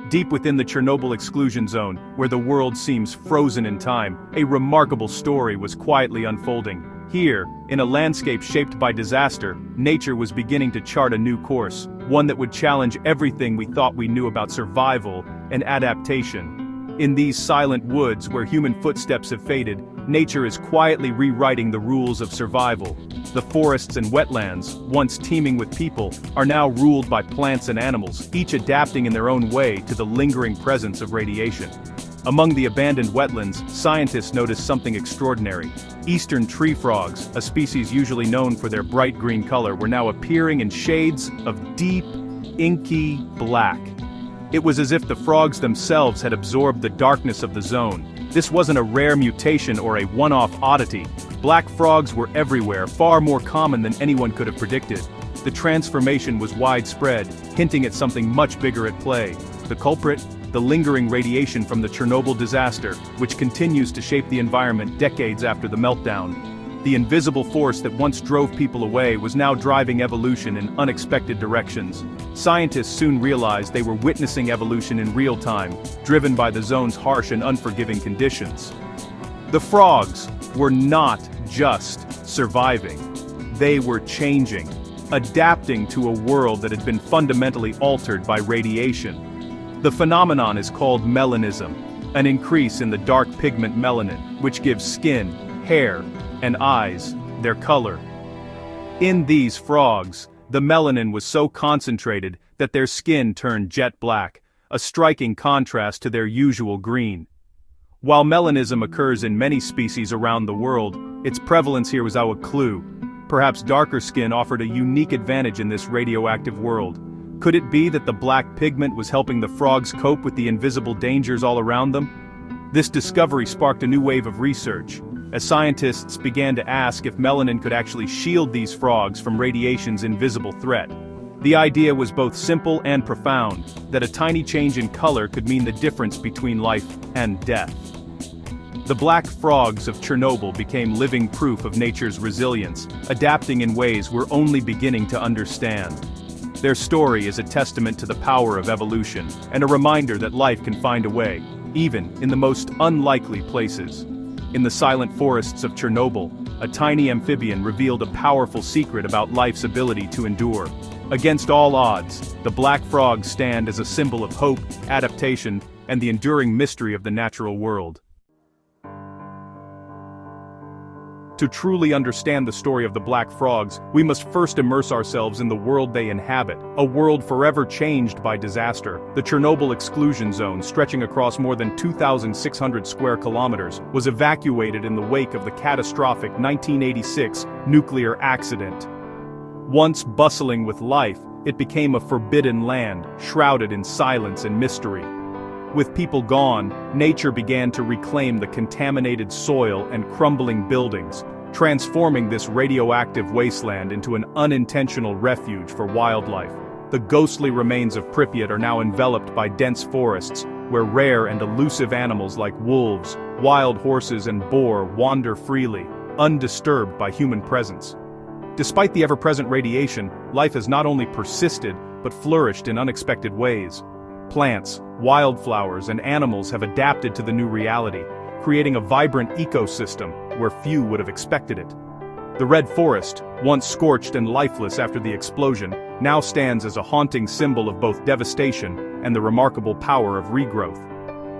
Deep within the Chernobyl exclusion zone, where the world seems frozen in time, a remarkable story was quietly unfolding. Here, in a landscape shaped by disaster, nature was beginning to chart a new course, one that would challenge everything we thought we knew about survival and adaptation. In these silent woods where human footsteps have faded, nature is quietly rewriting the rules of survival. The forests and wetlands, once teeming with people, are now ruled by plants and animals, each adapting in their own way to the lingering presence of radiation. Among the abandoned wetlands, scientists noticed something extraordinary. Eastern tree frogs, a species usually known for their bright green color, were now appearing in shades of deep, inky black. It was as if the frogs themselves had absorbed the darkness of the zone. This wasn't a rare mutation or a one-off oddity. Black frogs were everywhere, far more common than anyone could have predicted. The transformation was widespread, hinting at something much bigger at play. The culprit? The lingering radiation from the Chernobyl disaster, which continues to shape the environment decades after the meltdown. The invisible force that once drove people away was now driving evolution in unexpected directions. Scientists soon realized they were witnessing evolution in real time, driven by the zone's harsh and unforgiving conditions. The frogs were not just surviving. They were changing, adapting to a world that had been fundamentally altered by radiation. The phenomenon is called melanism, an increase in the dark pigment melanin, which gives skin, hair, and eyes their color. In these frogs, the melanin was so concentrated that their skin turned jet black, a striking contrast to their usual green. While melanism occurs in many species around the world, its prevalence here was a clue. Perhaps darker skin offered a unique advantage in this radioactive world. Could it be that the black pigment was helping the frogs cope with the invisible dangers all around them? This discovery sparked a new wave of research, as scientists began to ask if melanin could actually shield these frogs from radiation's invisible threat. The idea was both simple and profound, that a tiny change in color could mean the difference between life and death. The black frogs of Chernobyl became living proof of nature's resilience, adapting in ways we're only beginning to understand. Their story is a testament to the power of evolution, and a reminder that life can find a way, even in the most unlikely places. In the silent forests of Chernobyl, a tiny amphibian revealed a powerful secret about life's ability to endure. Against all odds, the black frogs stand as a symbol of hope, adaptation, and the enduring mystery of the natural world. To truly understand the story of the black frogs, we must first immerse ourselves in the world they inhabit, a world forever changed by disaster. The Chernobyl exclusion zone, stretching across more than 2,600 square kilometers, was evacuated in the wake of the catastrophic 1986 nuclear accident. Once bustling with life, it became a forbidden land, shrouded in silence and mystery. With people gone, nature began to reclaim the contaminated soil and crumbling buildings, transforming this radioactive wasteland into an unintentional refuge for wildlife. The ghostly remains of Pripyat are now enveloped by dense forests, where rare and elusive animals like wolves, wild horses and boar wander freely, undisturbed by human presence. Despite the ever-present radiation, life has not only persisted, but flourished in unexpected ways. Plants, wildflowers, and animals have adapted to the new reality, creating a vibrant ecosystem where few would have expected it. The Red Forest, once scorched and lifeless after the explosion, now stands as a haunting symbol of both devastation and the remarkable power of regrowth.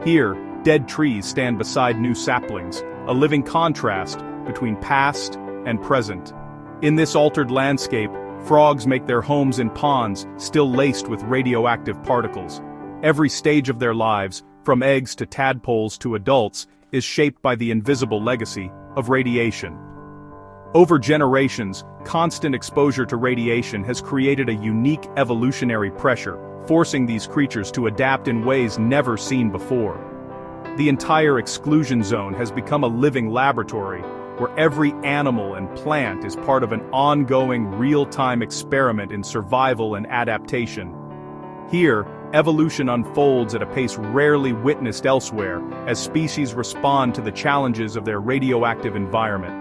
Here, dead trees stand beside new saplings, a living contrast between past and present. In this altered landscape, frogs make their homes in ponds still laced with radioactive particles. Every stage of their lives, from eggs to tadpoles to adults, is shaped by the invisible legacy of radiation. Over generations, constant exposure to radiation has created a unique evolutionary pressure, forcing these creatures to adapt in ways never seen before. The entire exclusion zone has become a living laboratory, where every animal and plant is part of an ongoing real-time experiment in survival and adaptation. Here, evolution unfolds at a pace rarely witnessed elsewhere, as species respond to the challenges of their radioactive environment.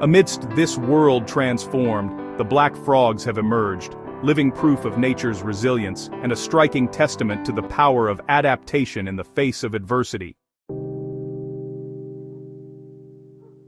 Amidst this world transformed, the black frogs have emerged, living proof of nature's resilience and a striking testament to the power of adaptation in the face of adversity.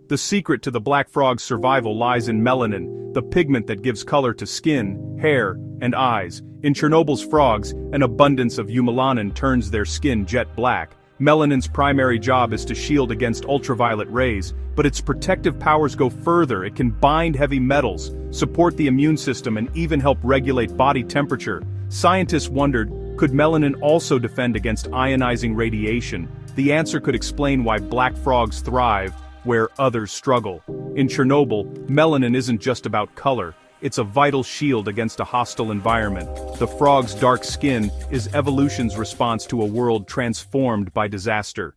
The secret to the black frog's survival lies in melanin, the pigment that gives color to skin, hair, and eyes. In Chernobyl's frogs, an abundance of eumelanin turns their skin jet black. Melanin's primary job is to shield against ultraviolet rays, but its protective powers go further. It can bind heavy metals, support the immune system, and even help regulate body temperature. Scientists wondered, could melanin also defend against ionizing radiation? The answer could explain why black frogs thrive where others struggle. In Chernobyl, melanin isn't just about color, it's a vital shield against a hostile environment. The frog's dark skin is evolution's response to a world transformed by disaster.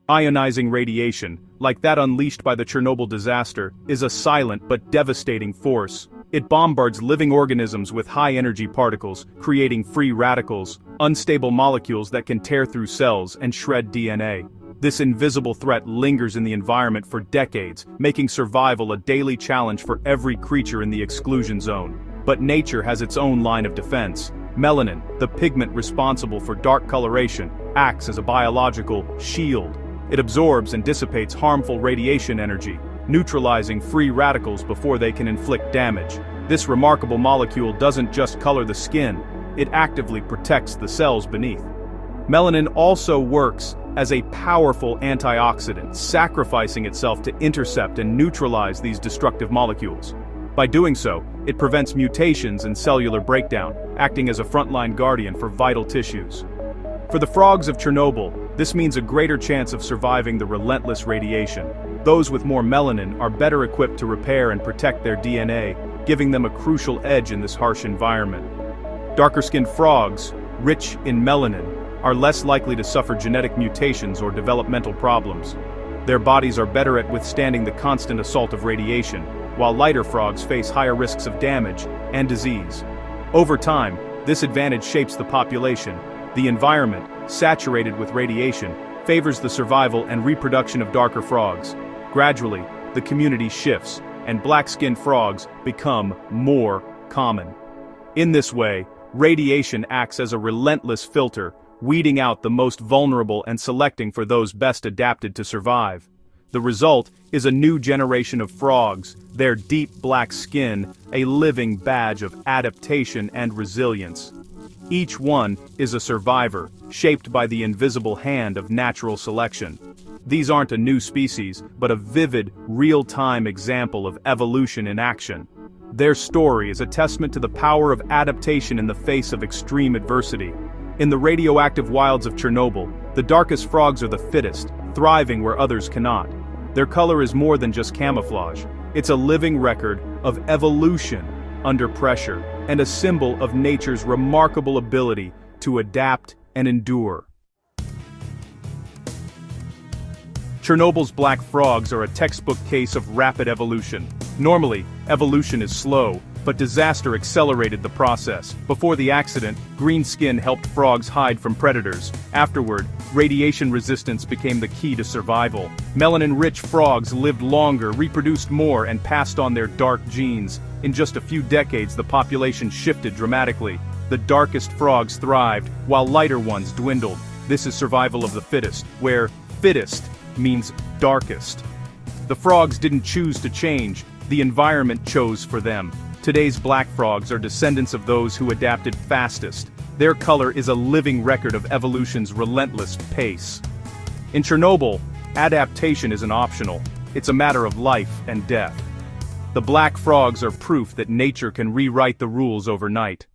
Ionizing radiation, like that unleashed by the Chernobyl disaster, is a silent but devastating force. It bombards living organisms with high-energy particles, creating free radicals, unstable molecules that can tear through cells and shred DNA. This invisible threat lingers in the environment for decades, making survival a daily challenge for every creature in the exclusion zone. But nature has its own line of defense. Melanin, the pigment responsible for dark coloration, acts as a biological shield. It absorbs and dissipates harmful radiation energy, neutralizing free radicals before they can inflict damage. This remarkable molecule doesn't just color the skin, it actively protects the cells beneath. Melanin also works as a powerful antioxidant, sacrificing itself to intercept and neutralize these destructive molecules. By doing so, it prevents mutations and cellular breakdown, acting as a frontline guardian for vital tissues. For the frogs of Chernobyl, this means a greater chance of surviving the relentless radiation. Those with more melanin are better equipped to repair and protect their DNA, giving them a crucial edge in this harsh environment. Darker-skinned frogs, rich in melanin, are less likely to suffer genetic mutations or developmental problems. Their bodies are better at withstanding the constant assault of radiation, while lighter frogs face higher risks of damage and disease. Over time, this advantage shapes the population. The environment, saturated with radiation, favors the survival and reproduction of darker frogs. Gradually, the community shifts, and black-skinned frogs become more common. In this way, radiation acts as a relentless filter, weeding out the most vulnerable and selecting for those best adapted to survive. The result is a new generation of frogs, their deep black skin, a living badge of adaptation and resilience. Each one is a survivor, shaped by the invisible hand of natural selection. These aren't a new species, but a vivid, real-time example of evolution in action. Their story is a testament to the power of adaptation in the face of extreme adversity. In the radioactive wilds of Chernobyl, the darkest frogs are the fittest, thriving where others cannot. Their color is more than just camouflage. It's a living record of evolution under pressure, and a symbol of nature's remarkable ability to adapt and endure. Chernobyl's black frogs are a textbook case of rapid evolution. Normally, evolution is slow, but disaster accelerated the process. Before the accident, green skin helped frogs hide from predators. Afterward, radiation resistance became the key to survival. Melanin-rich frogs lived longer, reproduced more, and passed on their dark genes. In just a few decades, the population shifted dramatically. The darkest frogs thrived, while lighter ones dwindled. This is survival of the fittest, where fittest means darkest. The frogs didn't choose to change, the environment chose for them. Today's black frogs are descendants of those who adapted fastest. Their color is a living record of evolution's relentless pace. In Chernobyl, adaptation isn't optional, it's a matter of life and death. The black frogs are proof that nature can rewrite the rules overnight.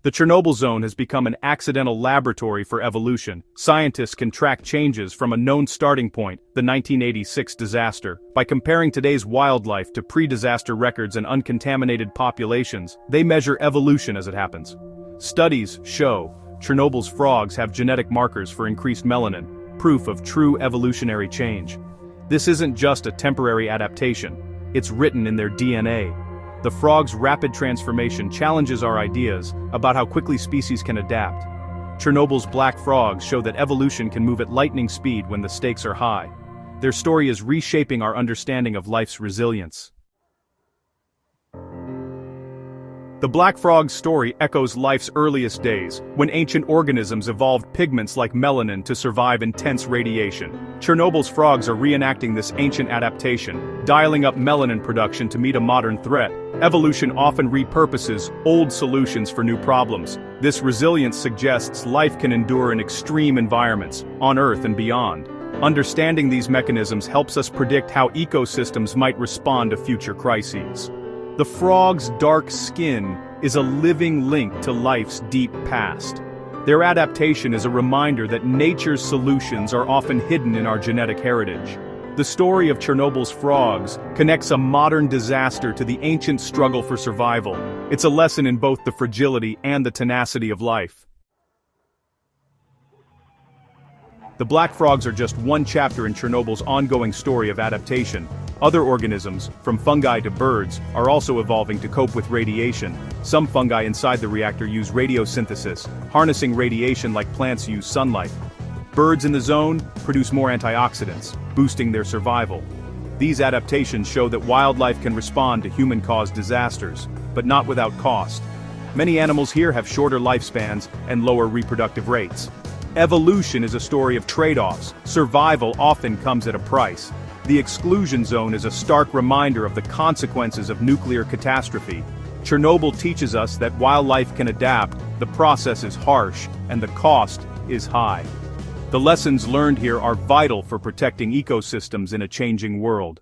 The Chernobyl zone has become an accidental laboratory for evolution. Scientists can track changes from a known starting point, the 1986 disaster. By comparing today's wildlife to pre-disaster records and uncontaminated populations, they measure evolution as it happens. Studies show Chernobyl's frogs have genetic markers for increased melanin, proof of true evolutionary change. This isn't just a temporary adaptation, it's written in their DNA. The frog's rapid transformation challenges our ideas about how quickly species can adapt. Chernobyl's black frogs show that evolution can move at lightning speed when the stakes are high. Their story is reshaping our understanding of life's resilience. The black frog's story echoes life's earliest days, when ancient organisms evolved pigments like melanin to survive intense radiation. Chernobyl's frogs are reenacting this ancient adaptation, dialing up melanin production to meet a modern threat. Evolution often repurposes old solutions for new problems. This resilience suggests life can endure in extreme environments, on Earth and beyond. Understanding these mechanisms helps us predict how ecosystems might respond to future crises. The frog's dark skin is a living link to life's deep past. Their adaptation is a reminder that nature's solutions are often hidden in our genetic heritage. The story of Chernobyl's frogs connects a modern disaster to the ancient struggle for survival. It's a lesson in both the fragility and the tenacity of life. The black frogs are just one chapter in Chernobyl's ongoing story of adaptation. Other organisms, from fungi to birds, are also evolving to cope with radiation. Some fungi inside the reactor use radiosynthesis, harnessing radiation like plants use sunlight. Birds in the zone produce more antioxidants, boosting their survival. These adaptations show that wildlife can respond to human-caused disasters, but not without cost. Many animals here have shorter lifespans and lower reproductive rates. Evolution is a story of trade-offs. Survival often comes at a price. The exclusion zone is a stark reminder of the consequences of nuclear catastrophe. Chernobyl teaches us that while life can adapt, the process is harsh and the cost is high. The lessons learned here are vital for protecting ecosystems in a changing world.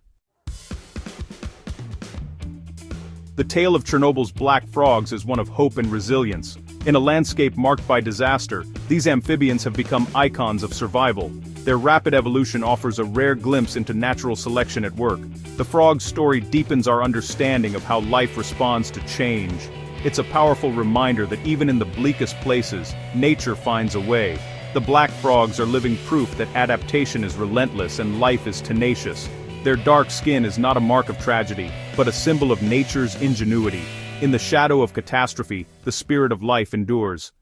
The tale of Chernobyl's black frogs is one of hope and resilience. In a landscape marked by disaster, these amphibians have become icons of survival. Their rapid evolution offers a rare glimpse into natural selection at work. The frog's story deepens our understanding of how life responds to change. It's a powerful reminder that even in the bleakest places, nature finds a way. The black frogs are living proof that adaptation is relentless and life is tenacious. Their dark skin is not a mark of tragedy, but a symbol of nature's ingenuity. In the shadow of catastrophe, the spirit of life endures.